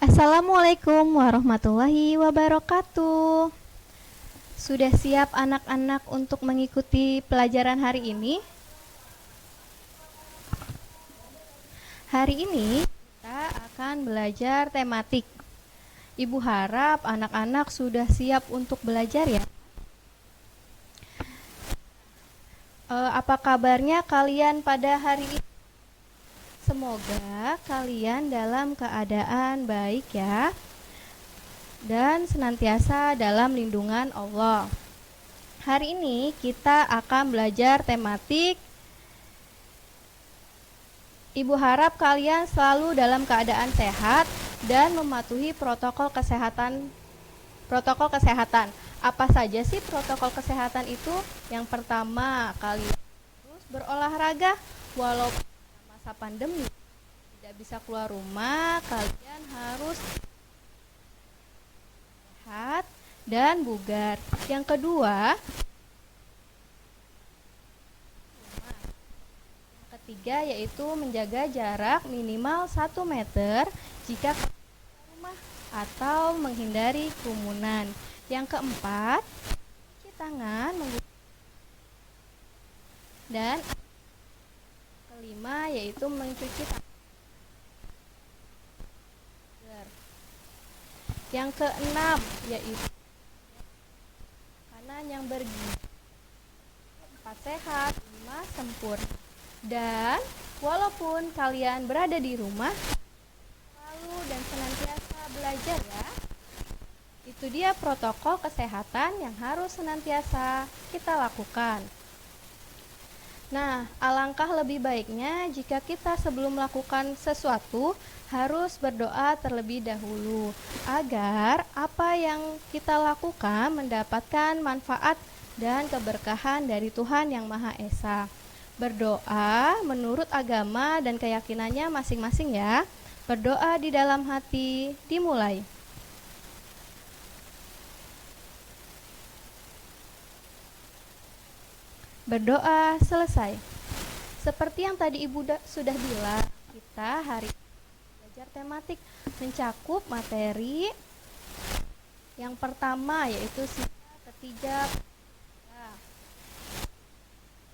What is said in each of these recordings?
Assalamualaikum warahmatullahi wabarakatuh. Sudah siap anak-anak untuk mengikuti pelajaran hari ini? Hari ini kita akan belajar tematik. Ibu harap anak-anak sudah siap untuk belajar ya. Apa kabarnya kalian pada hari ini? Semoga kalian dalam keadaan baik ya, dan senantiasa dalam lindungan Allah. Hari ini kita akan belajar tematik. Ibu harap kalian selalu dalam keadaan sehat dan mematuhi protokol kesehatan. Apa saja sih protokol kesehatan itu? Yang pertama, kalian harus berolahraga walaupun masa pandemi tidak bisa keluar rumah. Kalian harus sehat dan bugar. Yang kedua, yang ketiga yaitu menjaga jarak minimal 1 meter jika keluar rumah atau menghindari kerumunan. Yang keempat, cuci tangan dan kelima yaitu mencuci tangan. Yang keenam yaitu makanan yang bergizi, 4 sehat, 5 sempurna. Dan walaupun kalian berada di rumah, selalu dan senantiasa belajar ya. Itu dia protokol kesehatan yang harus senantiasa kita lakukan. Nah, alangkah lebih baiknya jika kita sebelum melakukan sesuatu harus berdoa terlebih dahulu agar apa yang kita lakukan mendapatkan manfaat dan keberkahan dari Tuhan Yang Maha Esa. Berdoa menurut agama dan keyakinannya masing-masing ya. Berdoa di dalam hati dimulai. Berdoa selesai. Seperti yang tadi Ibu sudah bilang, kita hari ini belajar tematik mencakup materi yang pertama yaitu sila ketiga.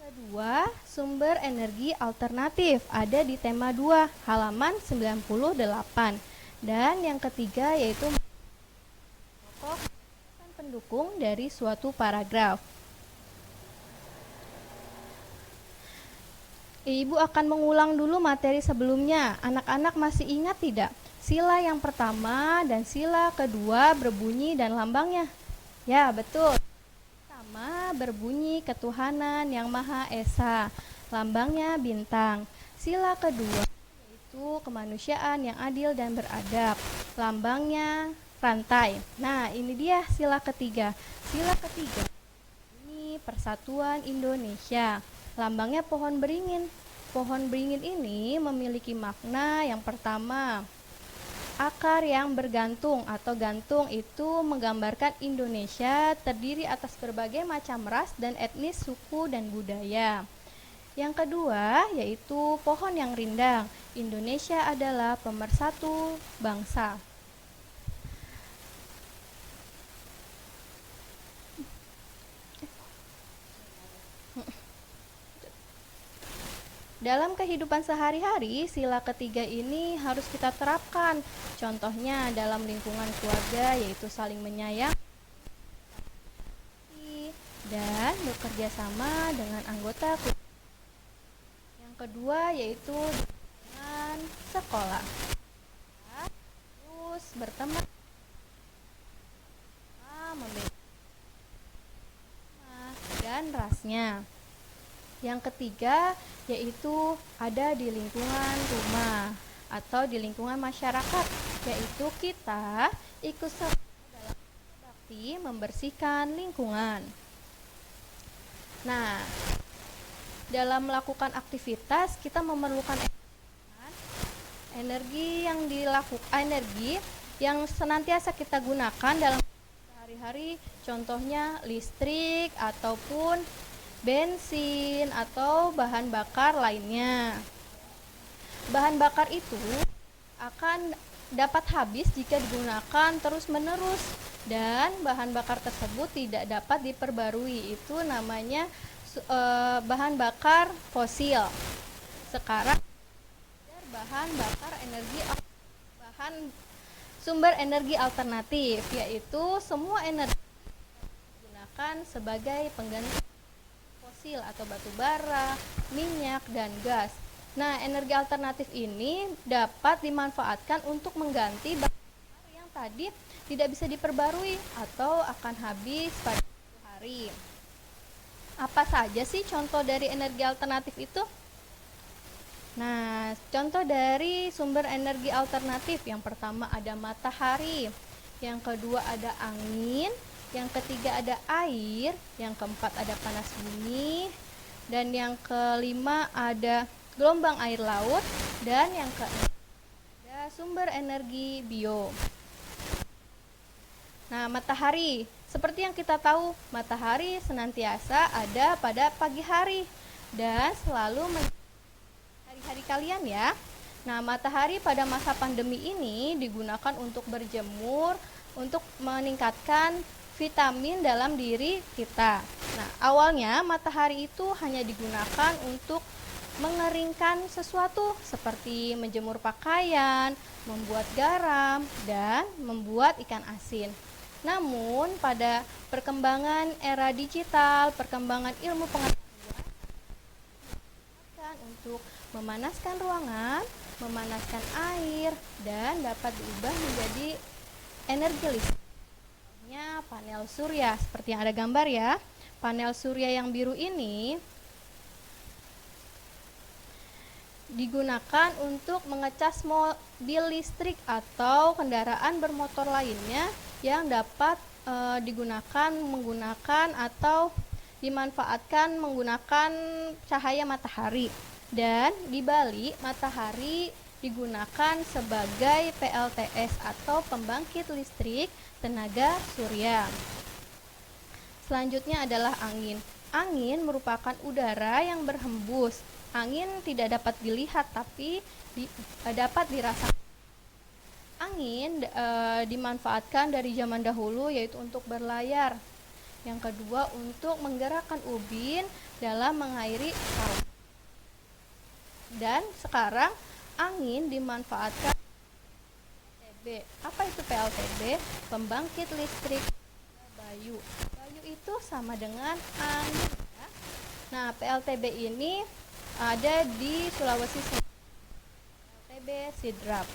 Kedua, sumber energi alternatif ada di tema 2 halaman 98. Dan yang ketiga yaitu pokok pendukung dari suatu paragraf. Ibu akan mengulang dulu materi sebelumnya. Anak-anak masih ingat tidak? Sila yang pertama dan sila kedua berbunyi dan lambangnya. Ya, betul. Pertama berbunyi ketuhanan yang Maha Esa. Lambangnya bintang. Sila kedua yaitu kemanusiaan yang adil dan beradab. Lambangnya rantai. Nah, ini dia sila ketiga. Sila ketiga ini Persatuan Indonesia. Lambangnya pohon beringin. Pohon beringin ini memiliki makna yang pertama, akar yang bergantung atau gantung itu menggambarkan Indonesia terdiri atas berbagai macam ras dan etnis, suku, dan budaya. Yang kedua yaitu pohon yang rindang. Indonesia adalah pemersatu bangsa. Dalam kehidupan sehari-hari, sila ketiga ini harus kita terapkan. Contohnya dalam lingkungan keluarga yaitu saling menyayangi dan bekerja sama dengan anggota keluarga. Yang kedua yaitu dengan sekolah. Terus berteman, dan rasnya. Yang ketiga yaitu ada di lingkungan rumah atau di lingkungan masyarakat, yaitu kita ikut serta dalam bakti membersihkan lingkungan. Nah, dalam melakukan aktivitas kita memerlukan energi yang senantiasa kita gunakan dalam sehari-hari, contohnya listrik ataupun bensin atau bahan bakar lainnya. Bahan bakar itu akan dapat habis jika digunakan terus-menerus dan bahan bakar tersebut tidak dapat diperbarui. Itu namanya bahan bakar fosil. Sekarang bahan bakar bahan sumber energi alternatif, yaitu semua energi digunakan sebagai pengganti fosil atau batu bara, minyak, dan gas. Nah, energi alternatif ini dapat dimanfaatkan untuk mengganti bahan bakar yang tadi tidak bisa diperbarui atau akan habis pada suatu hari. Apa saja sih contoh dari energi alternatif itu? Nah, contoh dari sumber energi alternatif yang pertama ada matahari, yang kedua ada angin, yang ketiga ada air, yang keempat ada panas bumi, dan yang kelima ada gelombang air laut, dan yang keenam ada sumber energi bio. Nah, matahari, seperti yang kita tahu, matahari senantiasa ada pada pagi hari dan selalu hari-hari kalian ya. Nah, matahari pada masa pandemi ini digunakan untuk berjemur, untuk meningkatkan vitamin dalam diri kita. Nah, awalnya matahari itu hanya digunakan untuk mengeringkan sesuatu seperti menjemur pakaian, membuat garam, dan membuat ikan asin. Namun, pada perkembangan era digital, perkembangan ilmu pengetahuan untuk memanaskan ruangan, memanaskan air, dan dapat diubah menjadi energi listrik. Contohnya panel surya, seperti yang ada gambar ya. Panel surya yang biru ini digunakan untuk mengecas mobil listrik atau kendaraan bermotor lainnya yang dapat digunakan menggunakan atau dimanfaatkan menggunakan cahaya matahari. Dan di Bali, matahari digunakan sebagai PLTS atau pembangkit listrik tenaga surya. Selanjutnya adalah angin. Angin merupakan udara yang berhembus. Angin tidak dapat dilihat tapi dapat dirasakan. Angin dimanfaatkan dari zaman dahulu, yaitu untuk berlayar. Yang kedua, untuk menggerakkan ubin dalam mengairi sawah. Dan sekarang angin dimanfaatkan PLTB. Apa itu PLTB? Pembangkit listrik Bayu. Bayu itu sama dengan angin ya. Nah, PLTB ini ada di Sulawesi Selatan. PLTB Sidrap.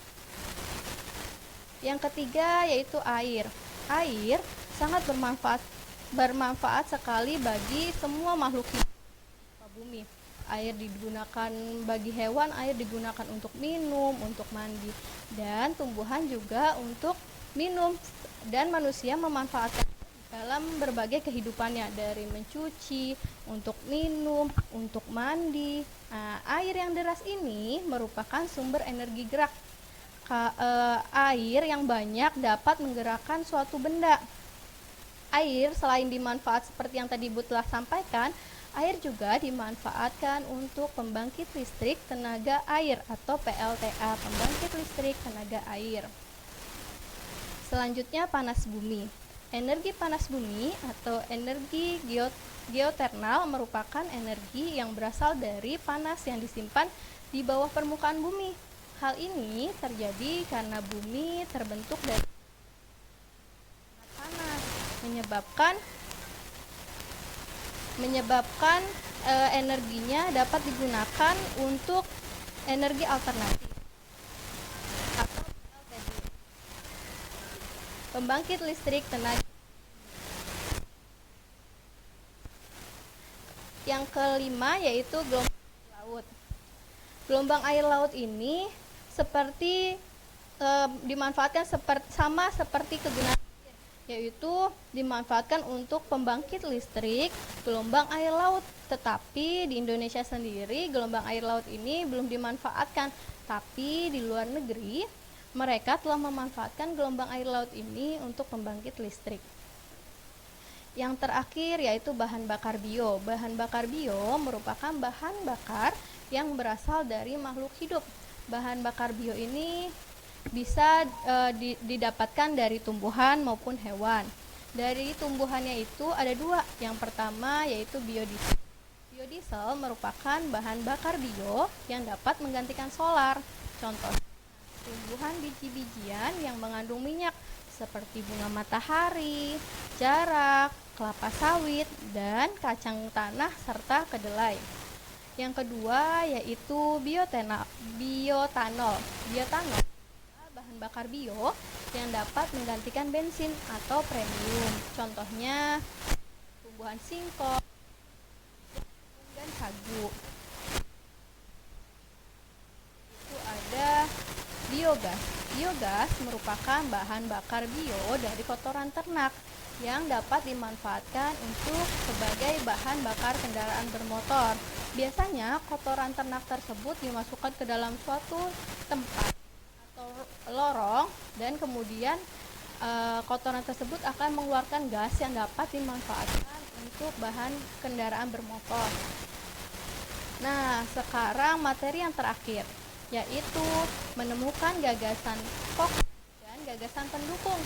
Yang ketiga yaitu air. Air sangat bermanfaat sekali bagi semua makhluk hidup di bumi. Air digunakan bagi hewan, air digunakan untuk minum, untuk mandi, dan tumbuhan juga untuk minum, dan manusia memanfaatkan dalam berbagai kehidupannya, dari mencuci, untuk minum, untuk mandi. Nah, air yang deras ini merupakan sumber energi gerak. Air yang banyak dapat menggerakkan suatu benda. Air selain dimanfaat seperti yang tadi Ibu telah sampaikan, air juga dimanfaatkan untuk pembangkit listrik tenaga air atau PLTA, pembangkit listrik tenaga air. Selanjutnya panas bumi. Energi panas bumi atau energi geothermal merupakan energi yang berasal dari panas yang disimpan di bawah permukaan bumi. Hal ini terjadi karena bumi terbentuk dari panas, menyebabkan energinya dapat digunakan untuk energi alternatif atau PLTB, pembangkit listrik tenaga. Yang kelima yaitu gelombang air laut. Gelombang air laut ini dimanfaatkan sama seperti kegunaan air, yaitu dimanfaatkan untuk pembangkit listrik gelombang air laut. Tetapi di Indonesia sendiri gelombang air laut ini belum dimanfaatkan, tapi di luar negeri mereka telah memanfaatkan gelombang air laut ini untuk pembangkit listrik. Yang terakhir yaitu bahan bakar bio. Bahan bakar bio merupakan bahan bakar yang berasal dari makhluk hidup. Bahan bakar bio ini bisa didapatkan dari tumbuhan maupun hewan. Dari tumbuhannya itu ada dua. Yang pertama yaitu biodiesel. Biodiesel merupakan bahan bakar bio yang dapat menggantikan solar. Contoh, tumbuhan biji-bijian yang mengandung minyak seperti bunga matahari, jarak, kelapa sawit, dan kacang tanah serta kedelai. Yang kedua yaitu biotanol. Biotanol bahan bakar bio yang dapat menggantikan bensin atau premium. Contohnya tumbuhan singkong dan sagu. Itu ada biogas. Biogas merupakan bahan bakar bio dari kotoran ternak yang dapat dimanfaatkan untuk sebagai bahan bakar kendaraan bermotor. Biasanya kotoran ternak tersebut dimasukkan ke dalam suatu tempat atau lorong dan kemudian kotoran tersebut akan mengeluarkan gas yang dapat dimanfaatkan untuk bahan kendaraan bermotor. Nah, sekarang materi yang terakhir yaitu menemukan gagasan pokok dan gagasan pendukung.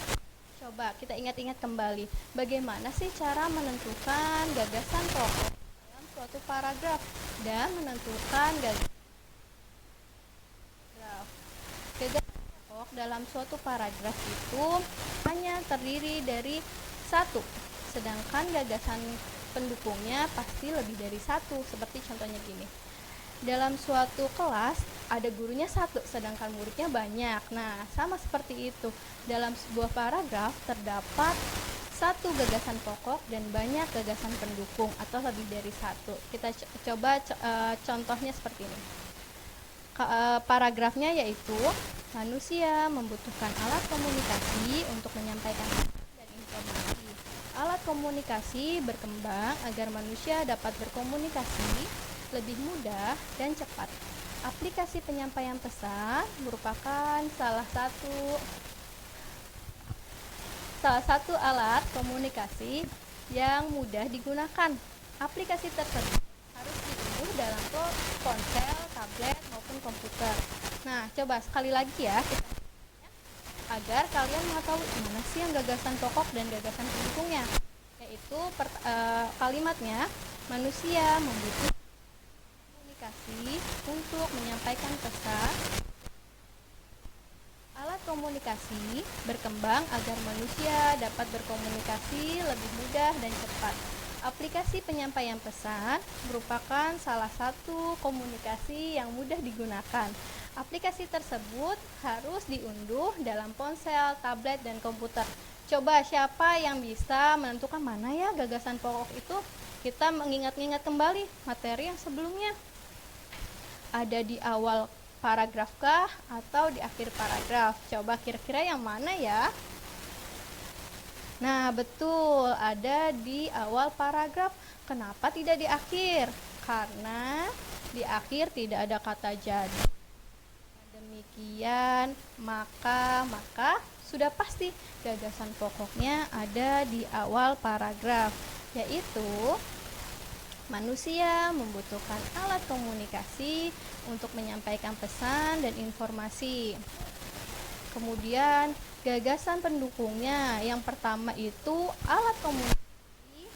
Coba kita ingat-ingat kembali, bagaimana sih cara menentukan gagasan pokok dalam suatu paragraf dan menentukan gagasan pokok dalam suatu paragraf itu hanya terdiri dari satu, sedangkan gagasan pendukungnya pasti lebih dari satu. Seperti contohnya gini, dalam suatu kelas ada gurunya satu, sedangkan muridnya banyak. Nah, sama seperti itu, dalam sebuah paragraf terdapat satu gagasan pokok dan banyak gagasan pendukung atau lebih dari satu. Kita coba contohnya seperti ini. Paragrafnya yaitu manusia membutuhkan alat komunikasi untuk menyampaikan dan informasi. Alat komunikasi berkembang agar manusia dapat berkomunikasi lebih mudah dan cepat. Aplikasi penyampaian pesan merupakan salah satu alat komunikasi yang mudah digunakan. Aplikasi tersebut harus diunduh dalam ponsel, tablet, maupun komputer. Nah, coba sekali lagi ya, agar kalian mengetahui mana sih yang gagasan pokok dan gagasan pendukungnya. Yaitu kalimatnya, manusia membutuhkan komunikasi untuk menyampaikan pesan. Alat komunikasi berkembang agar manusia dapat berkomunikasi lebih mudah dan cepat. Aplikasi penyampaian pesan merupakan salah satu komunikasi yang mudah digunakan. Aplikasi tersebut harus diunduh dalam ponsel, tablet, dan komputer. Coba siapa yang bisa menentukan mana ya gagasan pokok itu? Kita mengingat-ingat kembali materi yang sebelumnya. Ada di awal paragraf kah atau di akhir paragraf? Coba kira-kira yang mana ya? Nah, betul, ada di awal paragraf. Kenapa tidak di akhir? Karena di akhir tidak ada kata jadi. Demikian, maka sudah pasti gagasan pokoknya ada di awal paragraf, yaitu manusia membutuhkan alat komunikasi untuk menyampaikan pesan dan informasi. Kemudian gagasan pendukungnya, yang pertama itu alat komunikasi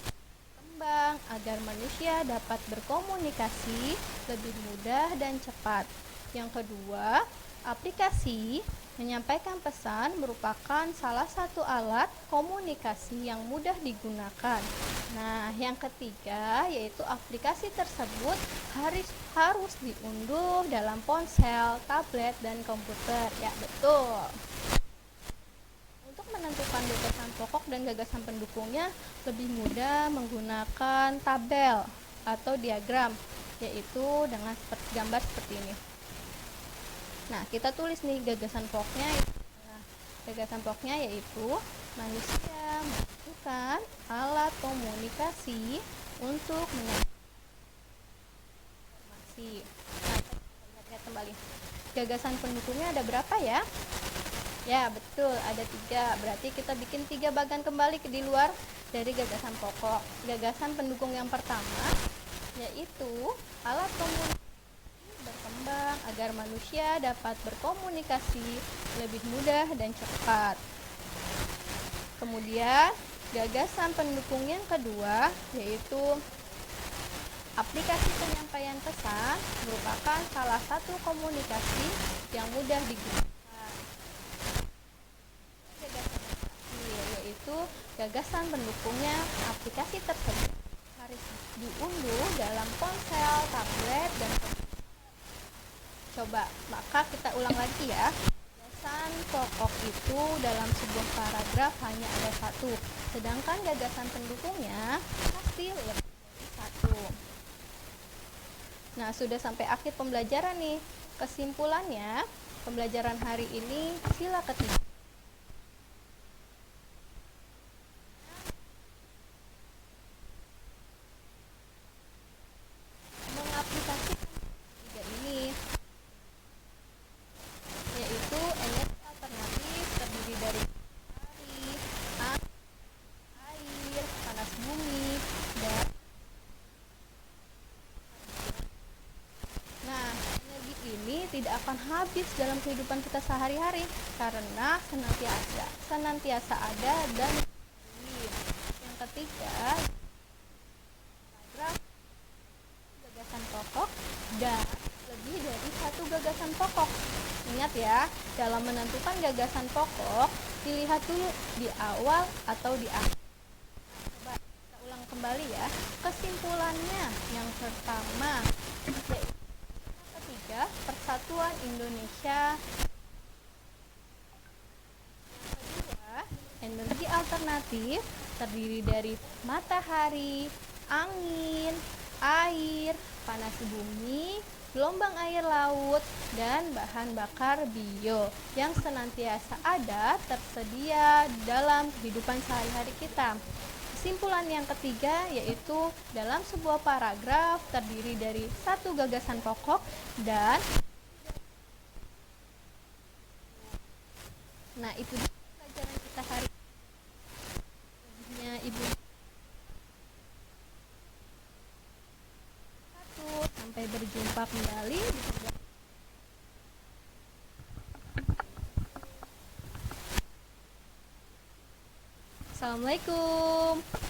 berkembang agar manusia dapat berkomunikasi lebih mudah dan cepat. Yang kedua, aplikasi menyampaikan pesan merupakan salah satu alat komunikasi yang mudah digunakan. Nah, yang ketiga yaitu aplikasi tersebut harus diunduh dalam ponsel, tablet, dan komputer. Ya, betul. Untuk menentukan gagasan pokok dan gagasan pendukungnya lebih mudah menggunakan tabel atau diagram, yaitu dengan gambar seperti ini. Nah, kita tulis nih gagasan pokoknya. Gagasan pokoknya yaitu manusia membutuhkan alat komunikasi untuk menyampaikan informasi. Nah, lihat kembali. Gagasan pendukungnya ada berapa ya? Ya, betul, ada 3. Berarti kita bikin 3 bagan kembali di luar dari gagasan pokok. Gagasan pendukung yang pertama yaitu alat komunikasi berkembang berkembang agar manusia dapat berkomunikasi lebih mudah dan cepat. Kemudian, gagasan pendukung yang kedua yaitu aplikasi penyampaian pesan merupakan salah satu komunikasi yang mudah digunakan. Gagasan yang terakhir yaitu gagasan pendukungnya aplikasi tersebut harus diunduh dalam ponsel, tablet, dan komputer. Coba, maka kita ulang lagi ya. Gagasan pokok itu dalam sebuah paragraf hanya ada satu, sedangkan gagasan pendukungnya pasti lebih dari satu. Nah, sudah sampai akhir pembelajaran nih. Kesimpulannya, pembelajaran hari ini sila ketiga. Mengaplikasikan tiga ini, yaitu energi alternatif terdiri dari matahari, air, panas bumi, dan nah, energi ini tidak akan habis dalam kehidupan kita sehari-hari karena senantiasa ada dan diperlukan. Yang ketiga, paragraf gagasan pokok dan lebih dari satu gagasan pokok. Ingat ya, dalam menentukan gagasan pokok, dilihat dulu di awal atau di akhir. Coba kita ulang kembali ya. Kesimpulannya yang pertama, yaitu ketiga, Persatuan Indonesia. Yang kedua, energi alternatif terdiri dari matahari, angin, air, panas bumi, gelombang air laut, dan bahan bakar bio yang senantiasa ada tersedia dalam kehidupan sehari-hari kita. Kesimpulan yang ketiga yaitu dalam sebuah paragraf terdiri dari satu gagasan pokok dan nah itu dia pelajaran kita hari ini. Ibu sampai berjumpa kembali di pembelajaran. Assalamualaikum.